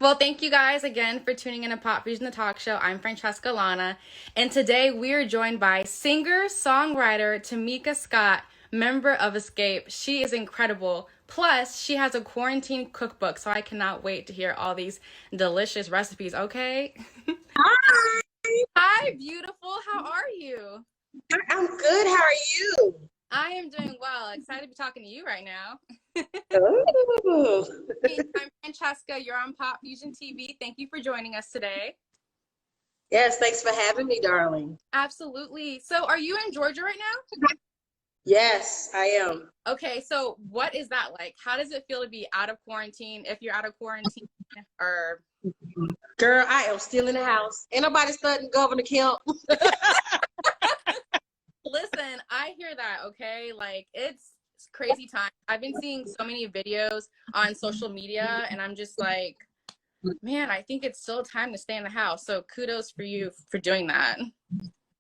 Well, thank you guys again for tuning in to Pop Fusion the Talk Show. I'm Francesca Lana, and today we are joined by singer-songwriter Tamika Scott, member of Xscape. She is incredible. Plus, she has a quarantine cookbook, so I cannot wait to hear all these delicious recipes, okay? Hi, Hi, beautiful. How are you? I'm good. How are you? I am doing well. Excited to be talking to you right now. Ooh. Hey, I'm Francesca. You're on Pop Fusion TV. Thank you for joining us today. Yes, thanks for having me, darling. Absolutely. So, are you in Georgia right now? Yes, I am. Okay, so what is that like? How does it feel to be out of quarantine, if you're out of quarantine, or Girl, I am still in the house. Ain't nobody studying Governor Kemp. listen, I hear that, okay? Like it's crazy time. I've been seeing so many videos on social media and I'm just like, man, I think it's still time to stay in the house. So kudos for you for doing that.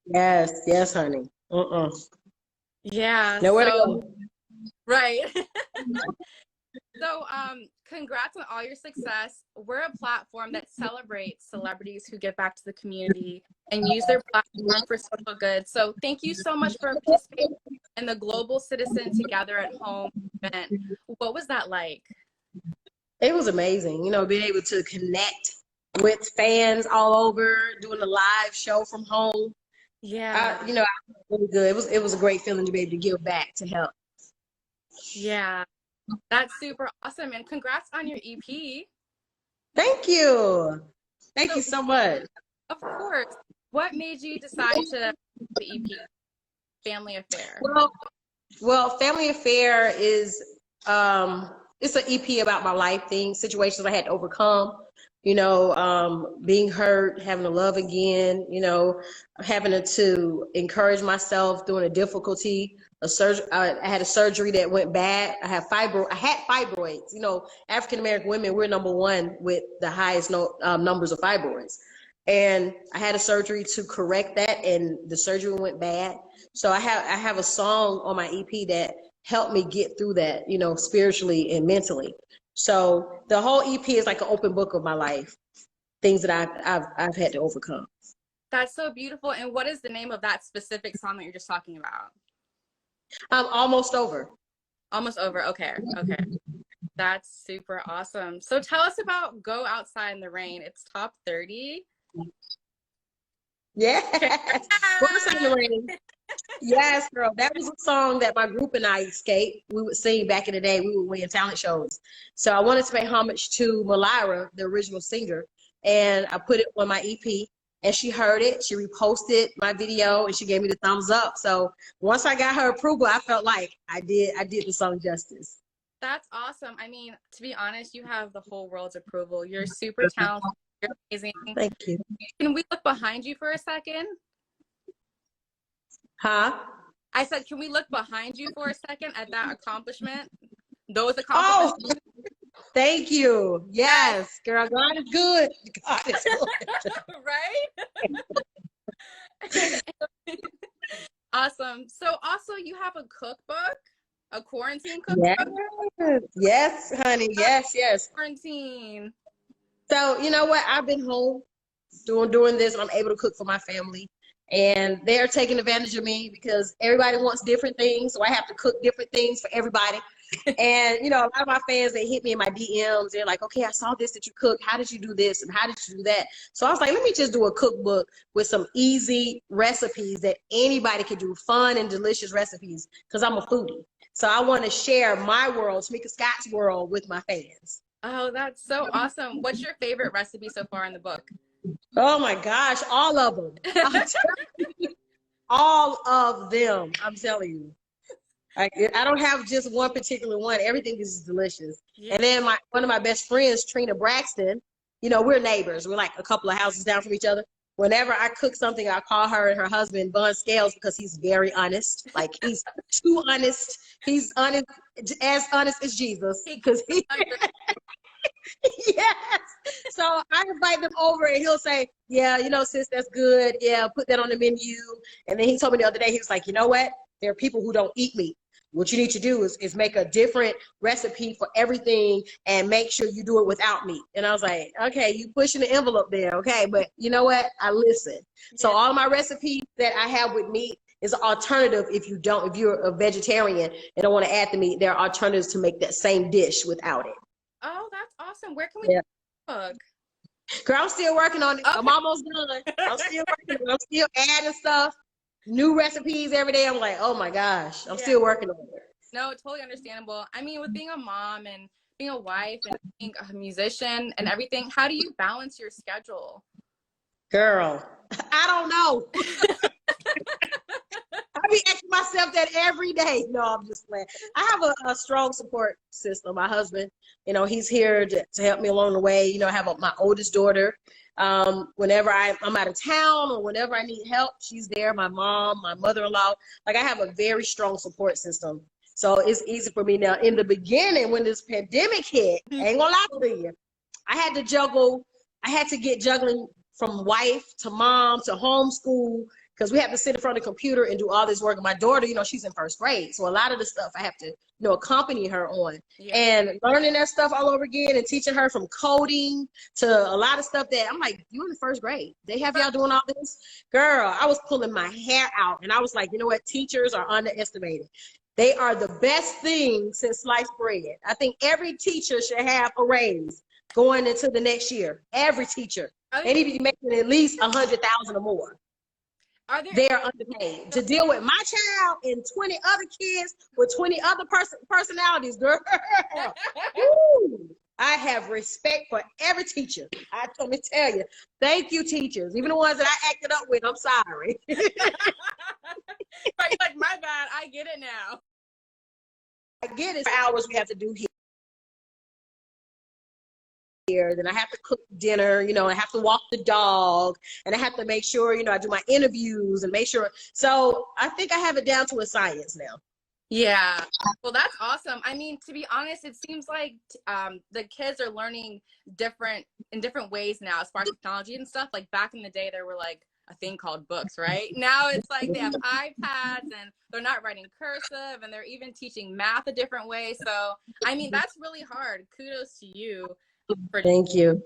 Yes, yes, honey. Yeah, Nowhere to so go. right. So, congrats on all your success. We're a platform that celebrates celebrities who give back to the community and use their platform for social good. So, thank you so much for participating in the Global Citizen Together at Home event. What was that like? It was amazing, being able to connect with fans all over, doing a live show from home. Yeah, I really good. It was a great feeling to be able to give back to help. yeah, that's super awesome. And congrats on your EP. Thank you. Thank So, you so much. of course, what made you decide to the EP, Family Affair? Well, Family Affair is it's an EP about my life things, situations I had to overcome, being hurt, having to love again, having to encourage myself during a difficulty. I had a surgery that went bad. I had fibroids. African American women, we're number one with the highest numbers of fibroids. And I had a surgery to correct that, and the surgery went bad. So I have a song on my EP that helped me get through that, spiritually and mentally. So the whole EP is like an open book of my life, things that I've had to overcome. That's so beautiful. And what is the name of that specific song that you're just talking about? I'm almost over. Almost over. Okay. Okay. That's super awesome. So tell us about Go Outside in the Rain. It's top 30. Yes. What was in the rain? Yes, girl. That was a song that my group and I, Xscape, we would sing back in the day. We would win talent shows. So I wanted to pay homage to Malira, the original singer, and I put it on my EP. And she heard it. She reposted my video, and she gave me the thumbs up. So once I got her approval, I felt like I did the song justice. That's awesome. I mean, to be honest, you have the whole world's approval. You're super talented. You're amazing. Thank you. Can we look behind you for a second? Huh? I said, can we look behind you for a second at that accomplishment? Those Oh, accomplishments. thank you. Yes, girl. God is good. God is good. Right? Awesome. So also you have a cookbook, a quarantine cookbook? Yes, yes, honey. Yes, yes. Quarantine. So you know what? I've been home doing this, and I'm able to cook for my family. And they're taking advantage of me because everybody wants different things, so I have to cook different things for everybody. And a lot of my fans, they hit me in my DMs. They're like, "Okay, I saw this that you cook. How did you do this and how did you do that?" So I was like, "Let me just do a cookbook with some easy recipes that anybody can do, fun and delicious recipes, because I'm a foodie. So I want to share my world, Tamika Scott's world, with my fans." Oh, that's so awesome. What's your favorite recipe so far in the book? Oh my gosh, all of them. All of them. I'm telling you. I don't have just one particular one. Everything is delicious. Yeah. And then one of my best friends, Trina Braxton, we're neighbors. We're like a couple of houses down from each other. Whenever I cook something, I call her and her husband Bun Scales because he's very honest. Like he's too honest. He's honest as Jesus. Because he yes. So I invite them over and he'll say, "Yeah, sis, that's good. Yeah, put that on the menu." And then he told me the other day, he was like, "You know what? There are people who don't eat meat. What you need to do is make a different recipe for everything and make sure you do it without meat. And I was like, okay, you pushing the envelope there. Okay. But you know what? I listen. So all of my recipes that I have with meat is an alternative. If you're a vegetarian and don't want to add the meat, there are alternatives to make that same dish without it. Oh, that's awesome. Where can we get the book? Girl, I'm still working on it. Okay. I'm almost done. I'm still working. I'm still adding stuff, new recipes every day. I'm like, oh my gosh, I'm still working on it. No, totally understandable. I mean, with being a mom and being a wife and being a musician and everything, how do you balance your schedule? Girl, I don't know. I be asking myself that every day. No, I'm just playing. I have a strong support system. My husband, he's here to help me along the way. I have my oldest daughter. Whenever I'm out of town or whenever I need help, she's there. My mom, my mother-in-law. Like, I have a very strong support system. So it's easy for me now. In the beginning, when this pandemic hit, I ain't gonna lie to you, I had to juggle. I had to get juggling from wife to mom to homeschool, because we have to sit in front of the computer and do all this work. And my daughter, she's in first grade. So a lot of the stuff I have to, accompany her on. And learning that stuff all over again and teaching her from coding to a lot of stuff that I'm like, you in the first grade. They have y'all doing all this? Girl, I was pulling my hair out. And I was like, you know what? Teachers are underestimated. They are the best thing since sliced bread. I think every teacher should have a raise going into the next year. Every teacher. They need to be making at least 100,000 or more. They're underpaid to deal with my child and 20 other kids with 20 other personalities, girl. Woo. I have respect for every teacher. Let me tell you, thank you, teachers. Even the ones that I acted up with, I'm sorry. Like, my bad. I get it now. I get it. Hours we have to do here. Then I have to cook dinner, I have to walk the dog, and I have to make sure, I do my interviews and make sure. So I think I have it down to a science now. Yeah. Well, that's awesome. I mean, to be honest, it seems like the kids are learning in different ways now as far as technology and stuff. Like, back in the day, there were like a thing called books, right? Now it's like they have iPads and they're not writing cursive, and they're even teaching math a different way. So, I mean, that's really hard. Kudos to you. Thank you.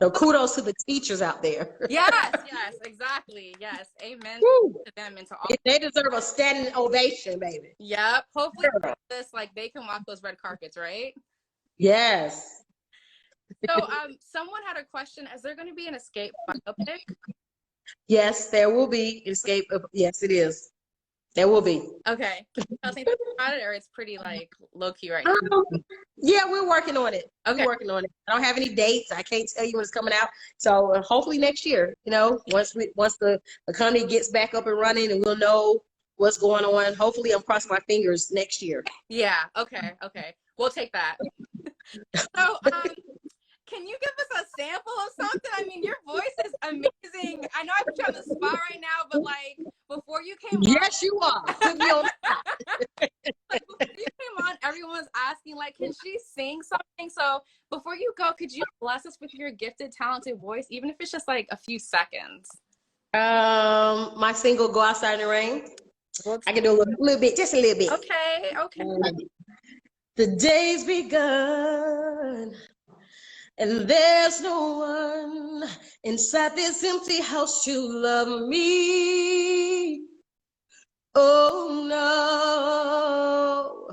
So kudos to the teachers out there. Yes, exactly. Yes. Amen to them and to all. They deserve a standing ovation, baby. Yep. Hopefully this, like, they can walk those red carpets, right? Yes. So someone had a question. Is there going to be an Xscape biopic? Yes, there will be Xscape. Yes, it is. There will be. Okay. Nothing about it, or it's pretty like low key right now? Yeah, we're working on it. Okay. We're working on it. I don't have any dates. I can't tell you when it's coming out. So hopefully next year, once the economy gets back up and running and we'll know what's going on. Hopefully, I'm crossing my fingers next year. Yeah. Okay. We'll take that. So, can you give us a sample of something? I mean, your voice is amazing. I know I put you on the spot right now, but like, before you came on. Yes, you are. Put me on. Like, before you came on, everyone's asking, like, can she sing something? So before you go, could you bless us with your gifted, talented voice, even if it's just like a few seconds? My single, Go Outside in the Rain. I can do a little bit, just a little bit. Okay. The day's begun, and there's no one inside this empty house to love me. Oh no,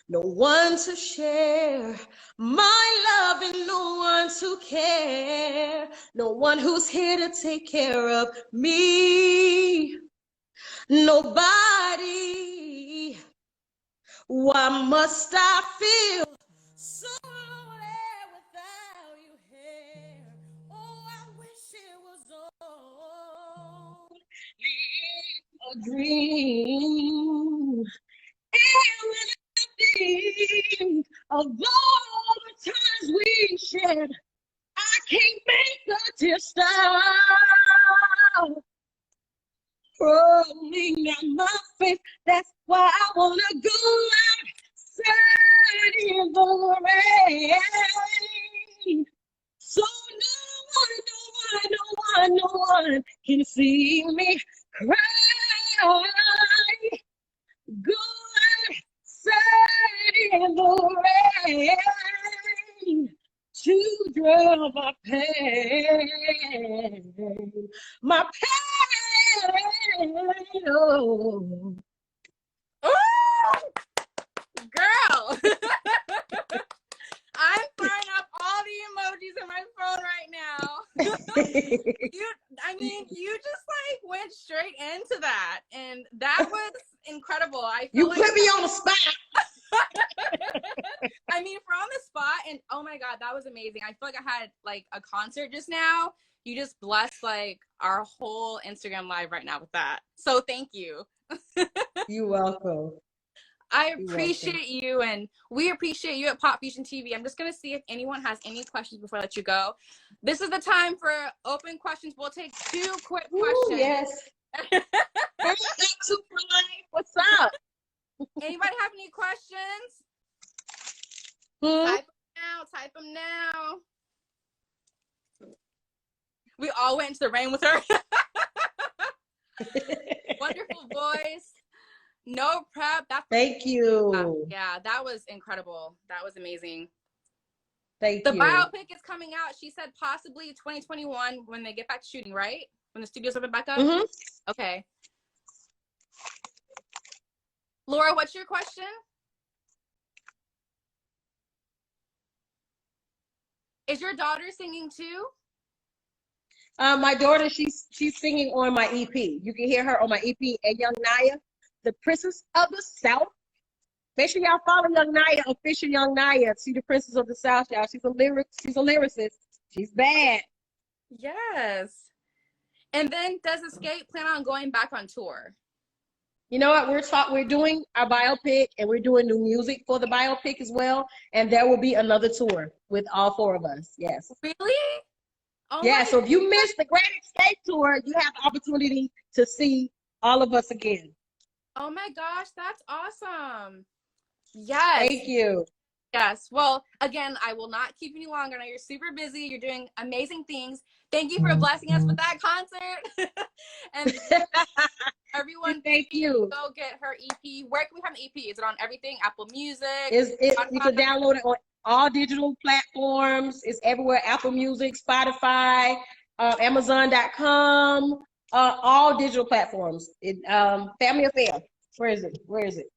no one to share my love and no one to care. No one who's here to take care of me. Nobody. Why must I feel so lonely without you here? Oh, I wish it was only a dream. And when I think of all the times we shared, I can't make the distance. Rolling down my face, that's why I wanna go outside in the rain. So no one can see me cry. Go in the rain to drown my pain. My pain. Oh. Ooh, girl. I'm throwing up all the emojis in my phone right now. You just like went straight into that, and that was incredible. I You felt put me on the spot. I mean, for on the spot, and oh my god, that was amazing. I feel like I had like a concert just now. You just blessed like our whole Instagram live right now with that. So thank you. You're welcome. I appreciate you, and we appreciate you at Pop Fusion TV. I'm just going to see if anyone has any questions before I let you go. This is the time for open questions. We'll take 2 quick questions. Yes. What's up? Anybody have any questions? Type them now. We all went into the rain with her. Wonderful voice. No prep. Thank you. Yeah, that was incredible. That was amazing. Thank you. The biopic is coming out. She said possibly 2021 when they get back to shooting, right? When the studios open back up? Mm-hmm. Okay. Laura, what's your question? Is your daughter singing too? My daughter, she's singing on my EP. You can hear her on my EP, and Young Naya, the Princess of the South. Make sure y'all follow Young Naya, official Young Naya. She's the Princess of the South, y'all. She's a lyricist. She's bad. Yes. And then does Xscape plan on going back on tour? You know what? We're doing our biopic, and we're doing new music for the biopic as well. And there will be another tour with all 4 of us. Yes. Really? Oh yeah. So if you missed the Great Xscape tour, you have the opportunity to see all of us again. Oh my gosh, that's awesome. Yes. Thank you. Yes. Well, again, I will not keep you longer. I know you're super busy. You're doing amazing things. Thank you for blessing us with that concert. And everyone, thank you. Go get her EP. Where can we find the EP? Is it on everything? Apple Music? You can download it on all digital platforms. It's everywhere. Apple Music, Spotify, Amazon.com, all digital platforms. Family Affair. Where is it?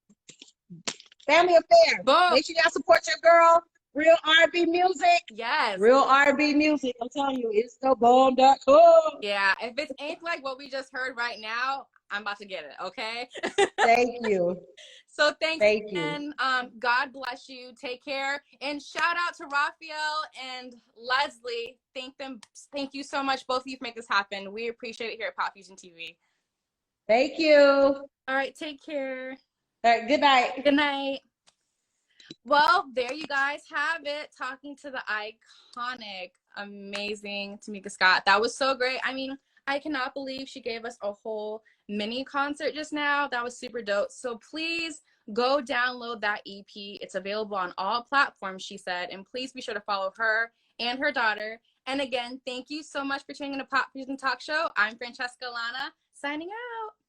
Family Affair. Boom. Make sure y'all support your girl. Real R&B music. Yes. Real R&B music. I'm telling you, it's the bomb.com. Yeah. If it's ain't like what we just heard right now, I'm about to get it. Okay. Thank you. So thank you. And God bless you. Take care. And shout out to Raphael and Leslie. Thank you so much, both of you, for making this happen. We appreciate it here at Pop Fusion TV. Thank you. All right. Take care. All right. Good night. Good night. Well, there you guys have it. Talking to the iconic, amazing Tamika Scott. That was so great. I mean, I cannot believe she gave us a whole mini concert just now. That was super dope. So please go download that EP. It's available on all platforms, she said. And please be sure to follow her and her daughter. And again, thank you so much for tuning in to Pop Fusion Talk Show. I'm Francesca Lana, signing out.